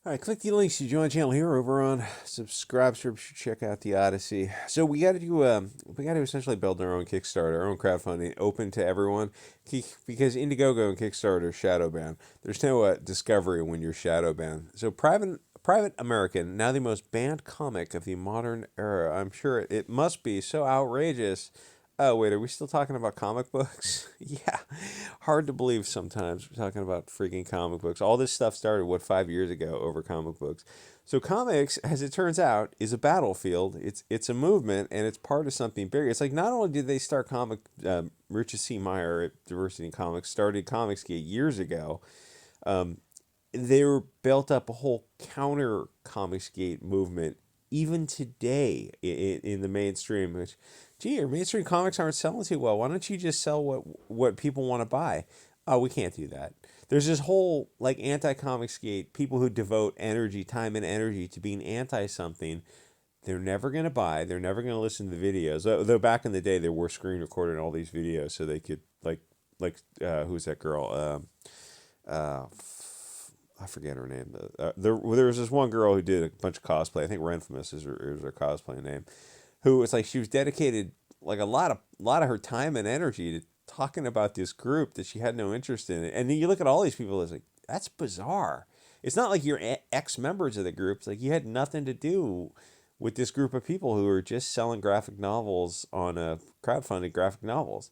All right, click the links to join the channel here over on subscribe. Check out the Odyssey. So we got to do we got to essentially build our own Kickstarter, our own crowdfunding, open to everyone, because Indiegogo and Kickstarter are shadow banned. There's no discovery when you're shadow banned. So Private American, now the most banned comic of the modern era. I'm sure it must be so outrageous. Oh, wait, are we still talking about comic books? Yeah, hard to believe sometimes we're talking about freaking comic books. All this stuff started, what, 5 years ago over comic books. So comics, as it turns out, is a battlefield. It's a movement, and it's part of something bigger. It's like not only did they start Richard C. Meyer at Diversity in Comics started Comicsgate years ago, they were built up a whole counter Comicsgate movement even today in the mainstream, which, gee, your mainstream comics aren't selling too well. Why don't you just sell what people want to buy? Oh, we can't do that. There's this whole like anti-Comicsgate, people who devote energy, time and energy to being anti something. They're never going to buy. They're never going to listen to the videos. Though back in the day, they were screen recording all these videos so they could who's that girl? I forget her name. There was this one girl who did a bunch of cosplay. I think Renfamous is her cosplay name. Who was like she was dedicated like a lot of her time and energy to talking about this group that she had no interest in. And then you look at all these people, it's like that's bizarre. It's not like you're ex members of the group. It's like you had nothing to do with this group of people who are just selling graphic novels on a crowdfunded graphic novels,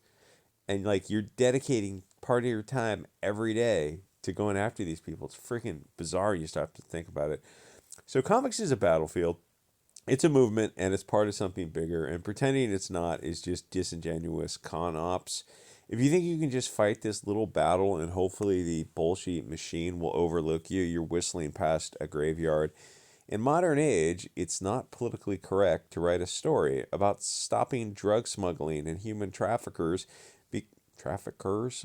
and like you're dedicating part of your time every day to going after these people. It's freaking bizarre. You start to think about it. So comics is a battlefield. It's a movement, and it's part of something bigger. And pretending it's not is just disingenuous con ops. If you think you can just fight this little battle and hopefully the bullshit machine will overlook you, you're whistling past a graveyard. In modern age, it's not politically correct to write a story about stopping drug smuggling and human traffickers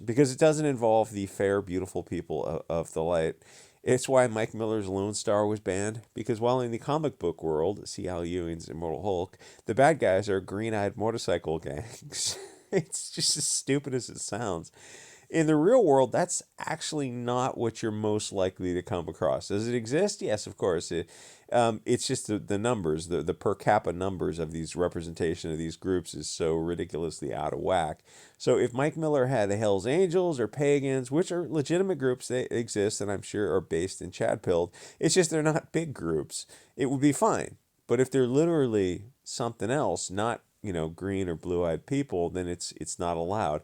because it doesn't involve the fair, beautiful people of the light. It's why Mike Miller's Lone Star was banned, because while in the comic book world, see Al Ewing's Immortal Hulk, the bad guys are green-eyed motorcycle gangs. It's just as stupid as it sounds. In the real world, that's actually not what you're most likely to come across. Does it exist? Yes, of course. It's just the numbers, the per capita numbers of these representation of these groups is so ridiculously out of whack. So if Mike Miller had the Hells Angels or Pagans, which are legitimate groups, they exist and I'm sure are based in Chadpilled, it's just they're not big groups. It would be fine. But if they're literally something else, not green or blue-eyed people, then it's not allowed.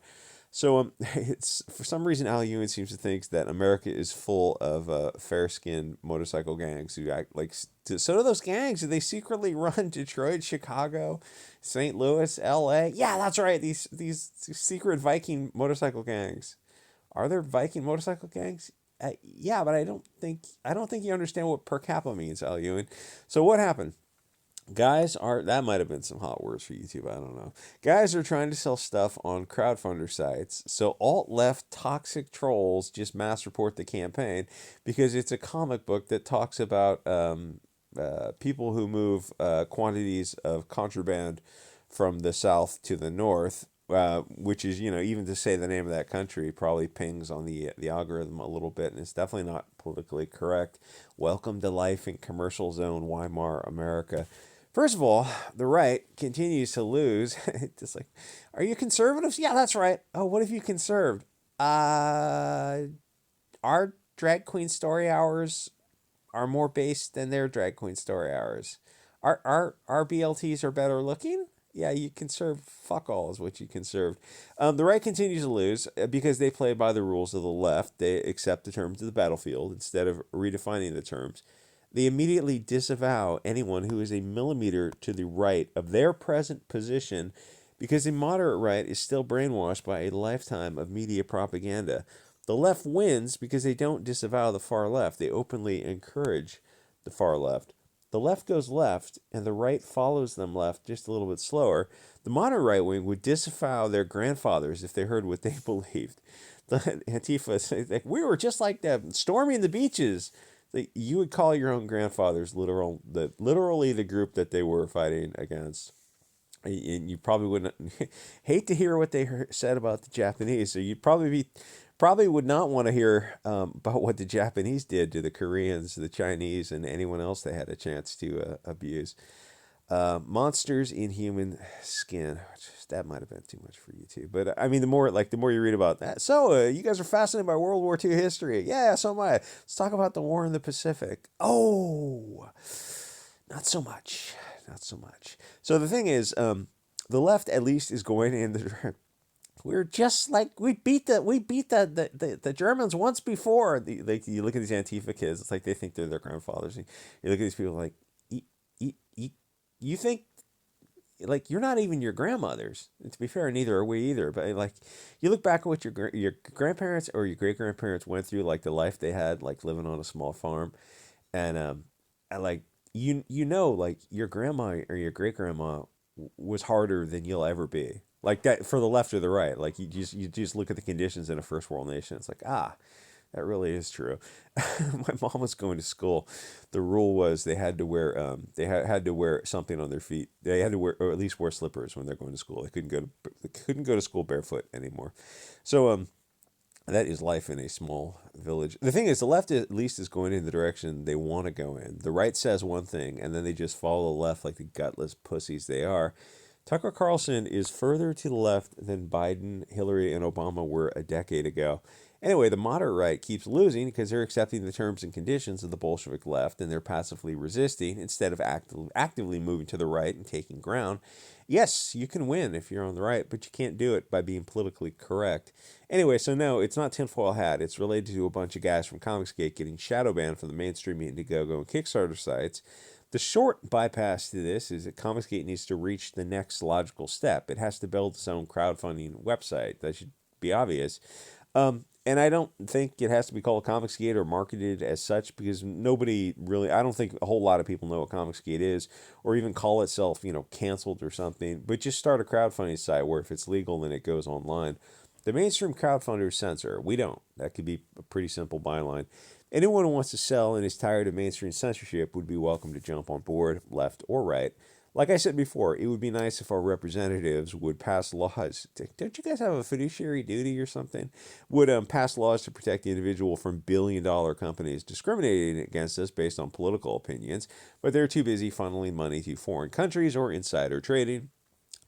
So it's for some reason Al Ewing seems to think that America is full of fair-skinned motorcycle gangs who act like. So do those gangs? Do they secretly run Detroit, Chicago, St. Louis, L.A.? Yeah, that's right. These secret Viking motorcycle gangs. Are there Viking motorcycle gangs? Yeah, but I don't think you understand what per capita means, Al Ewing. So what happened? Guys are, that might have been some hot words for YouTube, I don't know. Guys are trying to sell stuff on crowdfunder sites, so alt-left toxic trolls just mass report the campaign because it's a comic book that talks about people who move quantities of contraband from the south to the north, which is, even to say the name of that country probably pings on the algorithm a little bit, and it's definitely not politically correct. Welcome to life in commercial zone Weimar America. First of all, the right continues to lose. Just like, are you conservatives? Yeah, that's right. Oh, what have you conserved? Our drag queen story hours are more based than their drag queen story hours. Our BLTs are better looking. Yeah, you conserve fuck all is what you conserved. The right continues to lose because they play by the rules of the left. They accept the terms of the battlefield instead of redefining the terms. They immediately disavow anyone who is a millimeter to the right of their present position because the moderate right is still brainwashed by a lifetime of media propaganda. The left wins because they don't disavow the far left. They openly encourage the far left. The left goes left, and the right follows them left just a little bit slower. The modern right wing would disavow their grandfathers if they heard what they believed. The Antifa says, like, we were just like them, storming the beaches. You would call your own grandfathers literally the group that they were fighting against. And you probably wouldn't hate to hear what they said about the Japanese. So you'd probably be Probably would not want to hear about what the Japanese did to the Koreans, the Chinese, and anyone else they had a chance to abuse. Monsters in human skin. That might have been too much for you too. But I mean, the more you read about that. So you guys are fascinated by World War II history. Yeah, so am I. Let's talk about the war in the Pacific. Oh, not so much. Not so much. So the thing is, the left at least is going in the we're just like we beat the Germans once before. Like you look at these Antifa kids, it's like they think they're their grandfathers. And you look at these people like you, you, you think like you're not even your grandmothers. And to be fair, neither are we either. But like you look back at what your grandparents or your great grandparents went through, like the life they had, like living on a small farm, and like like your grandma or your great grandma was harder than you'll ever be. Like that for the left or the right. Like you just look at the conditions in a first world nation. It's like that really is true. My mom was going to school. The rule was they had to wear had to wear something on their feet. They had to wear or at least wear slippers when they're going to school. They couldn't go to school barefoot anymore. So that is life in a small village. The thing is, the left at least is going in the direction they want to go in. The right says one thing, and then they just follow the left like the gutless pussies they are. Tucker Carlson is further to the left than Biden, Hillary, and Obama were a decade ago. Anyway, the moderate right keeps losing because they're accepting the terms and conditions of the Bolshevik left and they're passively resisting instead of actively moving to the right and taking ground. Yes, you can win if you're on the right, but you can't do it by being politically correct. Anyway, so no, it's not tinfoil hat. It's related to a bunch of guys from Comicsgate getting shadow banned from the mainstream Indiegogo and Kickstarter sites. The short bypass to this is that Comicsgate needs to reach the next logical step. It has to build its own crowdfunding website. That should be obvious. And I don't think it has to be called Comicsgate or marketed as such because nobody really, I don't think a whole lot of people know what Comicsgate is or even call itself, canceled or something. But just start a crowdfunding site where if it's legal, then it goes online. The mainstream crowdfunders censor. We don't. That could be a pretty simple byline. Anyone who wants to sell and is tired of mainstream censorship would be welcome to jump on board, left or right. Like I said before, it would be nice if our representatives would pass laws. Don't you guys have a fiduciary duty or something? Would pass laws to protect the individual from billion-dollar companies discriminating against us based on political opinions, but they're too busy funneling money to foreign countries or insider trading.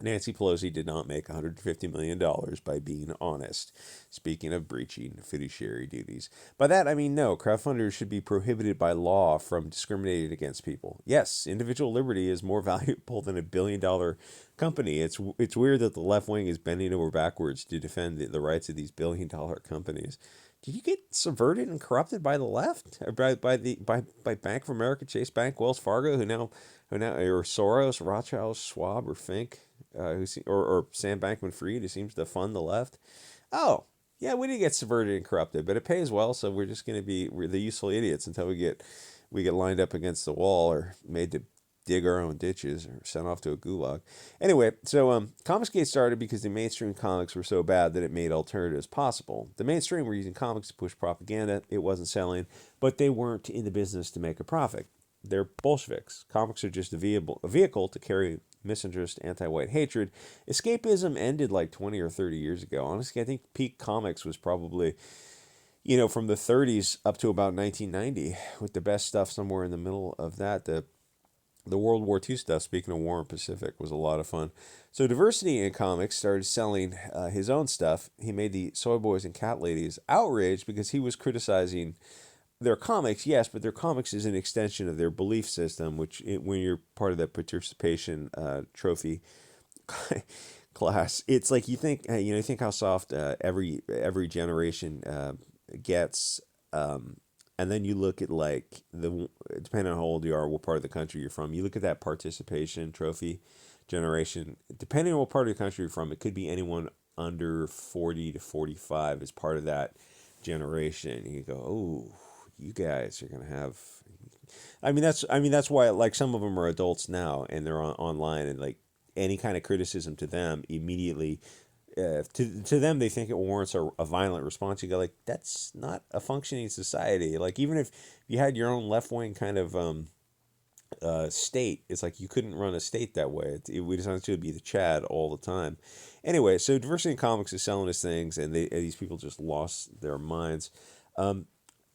Nancy Pelosi did not make $150 million by being honest. Speaking of breaching fiduciary duties. By that, I mean, no, crowdfunders should be prohibited by law from discriminating against people. Yes, individual liberty is more valuable than $1 billion company. It's weird that the left wing is bending over backwards to defend the rights of these $1 billion companies. Did you get subverted and corrupted by the left? Or by Bank of America, Chase Bank, Wells Fargo, who now or Soros, Rothschild, Schwab, or Fink? Or Sam Bankman-Fried, who seems to fund the left. Oh, yeah, we did get subverted and corrupted, but it pays well, so we're just going to we're the useful idiots until we get lined up against the wall or made to dig our own ditches or sent off to a gulag. Anyway, so Comicsgate started because the mainstream comics were so bad that it made alternatives possible. The mainstream were using comics to push propaganda. It wasn't selling, but they weren't in the business to make a profit. They're Bolsheviks. Comics are just a vehicle to carry misinterest, anti-white hatred. Escapism ended like 20 or 30 years ago. Honestly, I think peak comics was probably, from the 30s up to about 1990, with the best stuff somewhere in the middle of that. The World War II stuff, speaking of War and Pacific, was a lot of fun. So Diversity in Comics started selling his own stuff. He made the Soy Boys and Cat Ladies outraged because he was criticizing their comics, yes, but their comics is an extension of their belief system, when you're part of that participation trophy class, it's like you think how soft every generation gets, and then you look at like depending on how old you are, what part of the country you're from, you look at that participation trophy generation. Depending on what part of the country you're from, it could be anyone under 40 to 45 as part of that generation. You go, oh, you guys are gonna have. That's why like some of them are adults now and they're online and like any kind of criticism to them immediately. To them, they think it warrants a violent response. You go like, that's not a functioning society. Like even if you had your own left wing kind of state. It's like you couldn't run a state that way. It would essentially be the Chad all the time. Anyway, so Diversity in Comics is selling us things, and these people just lost their minds. Um,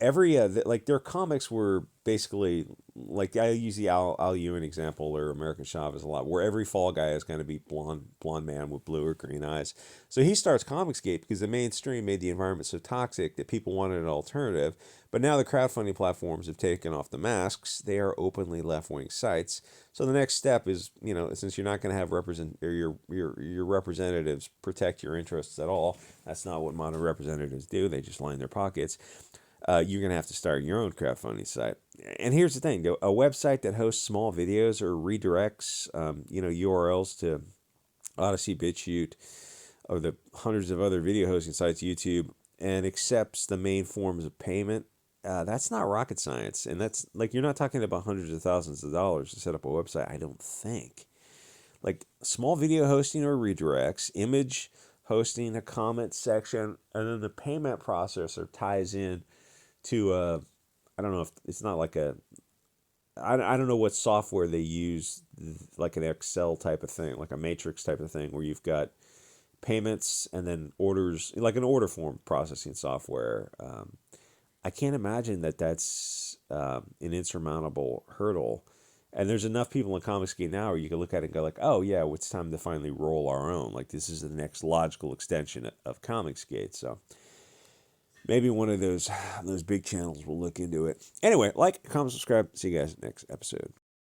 like their comics were basically like I use the Al Ewing example or American Chavez a lot, where every fall guy is going to be blonde man with blue or green eyes. So he starts Comicsgate because the mainstream made the environment so toxic that people wanted an alternative. But now the crowdfunding platforms have taken off the masks. They are openly left wing sites. So the next step is, since you're not going to have your representatives protect your interests at all, that's not what modern representatives do. They just line their pockets. You're going to have to start your own crowdfunding site. And here's the thing, a website that hosts small videos or redirects, URLs to Odyssey, BitChute, or the hundreds of other video hosting sites, YouTube, and accepts the main forms of payment. That's not rocket science. And that's like, you're not talking about hundreds of thousands of dollars to set up a website, I don't think. Like small video hosting or redirects, image hosting, a comment section, and then the payment processor ties in to I don't know if it's not like I don't know what software they use, like an Excel type of thing, like a matrix type of thing, where you've got payments and then orders, like an order form processing software. I can't imagine that that's an insurmountable hurdle. And there's enough people in Comicsgate now where you can look at it and go like, oh yeah, well, it's time to finally roll our own. Like this is the next logical extension of Comicsgate. So maybe one of those big channels will look into it. Anyway, like, comment, subscribe. See you guys next episode.